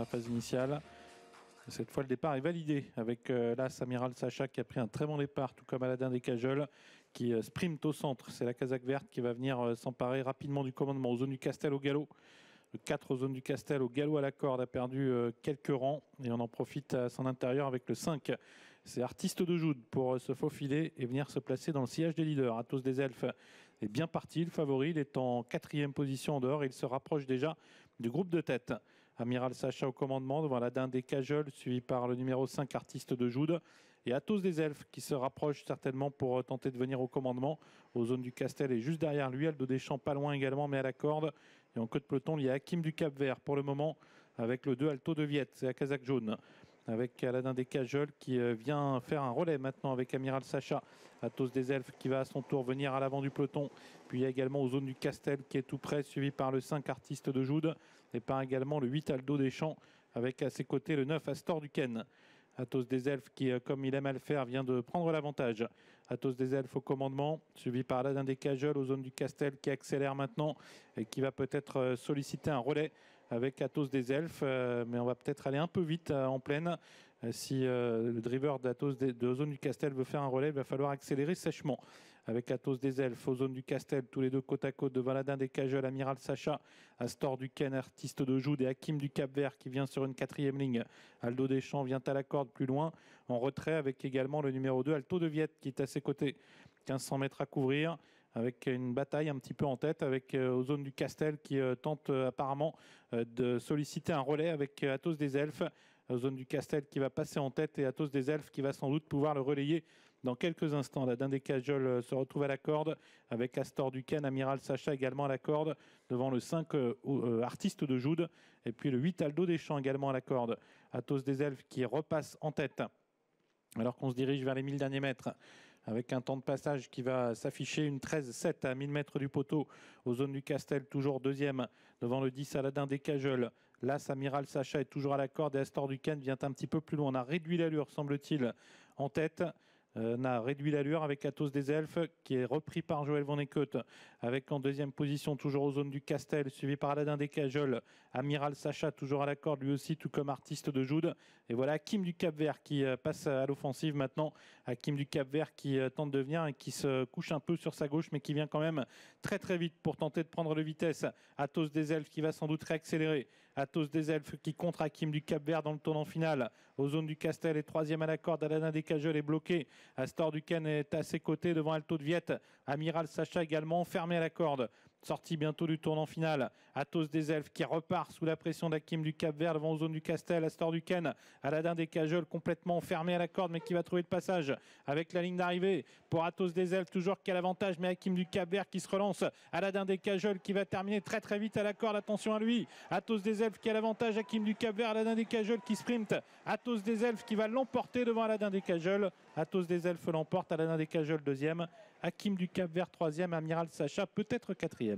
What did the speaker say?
la phase initiale. Cette fois, le départ est validé avec l'As Amiral Sacha qui a pris un très bon départ, tout comme Aladin des Cajols qui sprint au centre. C'est la casaque verte qui va venir s'emparer rapidement du commandement aux zones du Castel au galop. Le 4 aux zones du Castel au galop à la corde a perdu quelques rangs et on en profite à son intérieur avec le 5. C'est Artiste de Joude pour se faufiler et venir se placer dans le sillage des leaders. Athos des Elfes est bien parti, le favori, il est en 4e position en dehors et il se rapproche déjà du groupe de tête. Amiral Sacha au commandement devant Aladin des Cajols, suivi par le numéro 5 Artiste de Joude. Et Athos des Elfes qui se rapproche certainement pour tenter de venir au commandement aux zones du Castel et juste derrière lui, Aldo Deschamps pas loin également mais à la corde. Et en queue de peloton, il y a Hakim du Cap Vert pour le moment avec le 2 Alto de Viette, c'est la casaque jaune. Avec Aladin des Cajols qui vient faire un relais maintenant avec Amiral Sacha. Athos des Elfes qui va à son tour venir à l'avant du peloton. Puis il y a également aux zones du Castel qui est tout près, suivi par le 5 Artiste de Joude et par également le 8 Aldo Deschamps avec à ses côtés le 9 Astor du Ken. Athos des Elfes qui, comme il aime à le faire, vient de prendre l'avantage. Athos des Elfes au commandement, suivi par Aladin des Cajols aux zones du Castel qui accélère maintenant et qui va peut-être solliciter un relais avec Athos des Elfes. Mais on va peut-être aller un peu vite en pleine. Si le driver d'Athos de zone du Castel veut faire un relais, il va falloir accélérer sèchement. Avec Athos des Elfes aux zones du Castel, tous les deux côte à côte devant Aladin des Cajols, Amiral Sacha, Astor du Ken, Artiste de Joude et Hakim du Cap Vert qui vient sur une 4e ligne. Aldo Deschamps vient à la corde plus loin, en retrait avec également le numéro 2, Alto de Viette qui est à ses côtés. 1500 mètres à couvrir, avec une bataille un petit peu en tête, avec aux zones du Castel qui tente apparemment de solliciter un relais avec Athos des Elfes. Aux zones du Castel qui va passer en tête et Athos des Elfes qui va sans doute pouvoir le relayer dans quelques instants. Aladin des Cajols se retrouve à la corde avec Astor du Ken, Amiral Sacha également à la corde devant le 5 Artiste de Joude et puis le 8 Aldo Deschamps également à la corde. Athos des Elfes qui repasse en tête alors qu'on se dirige vers les 1000 derniers mètres avec un temps de passage qui va s'afficher une 13,7 à 1000 mètres du poteau aux zones du Castel, toujours 2e devant le 10 Aladin des Cajols. L'As Amiral Sacha est toujours à la corde et Astor du Ken vient un petit peu plus loin. On a réduit l'allure, semble-t-il, en tête. On a réduit l'allure avec Athos des Elfes qui est repris par Joël Van Eekhout avec en 2e position toujours aux zones du Castel suivi par Aladin des Cajols. Amiral Sacha toujours à la corde lui aussi tout comme Artiste de Joude et voilà Hakim du Cap Vert qui passe à l'offensive maintenant. Hakim du Cap Vert qui tente de venir et qui se couche un peu sur sa gauche mais qui vient quand même très très vite pour tenter de prendre de vitesse. Athos des Elfes qui va sans doute réaccélérer. Athos des Elfes qui contre Hakim du Cap Vert dans le tournant final aux zones du Castel et 3e à la corde. Aladin des Cajols est bloqué. Astor du Ken est à ses côtés devant Alto de Viette. Amiral Sacha également fermé à la corde. Sortie bientôt du tournant final. Athos des Elfes qui repart sous la pression d'Hakim du Cap Vert devant aux zones du Castel. Astor du Ken, Aladin des Cajols complètement fermé à la corde mais qui va trouver le passage avec la ligne d'arrivée pour Athos des Elfes toujours qui a l'avantage mais Hakim du Cap Vert qui se relance. Aladin des Cajols qui va terminer très très vite à la corde. Attention à lui. Athos des Elfes qui a l'avantage. Hakim du Cap Vert, Aladin des Cajols qui sprint. Athos des Elfes qui va l'emporter devant Aladin des Cajols. Athos des Elfes l'emporte. Aladin des Cajols 2e. Hakim du Cap Vert 3e. Amiral Sacha peut-être 4e.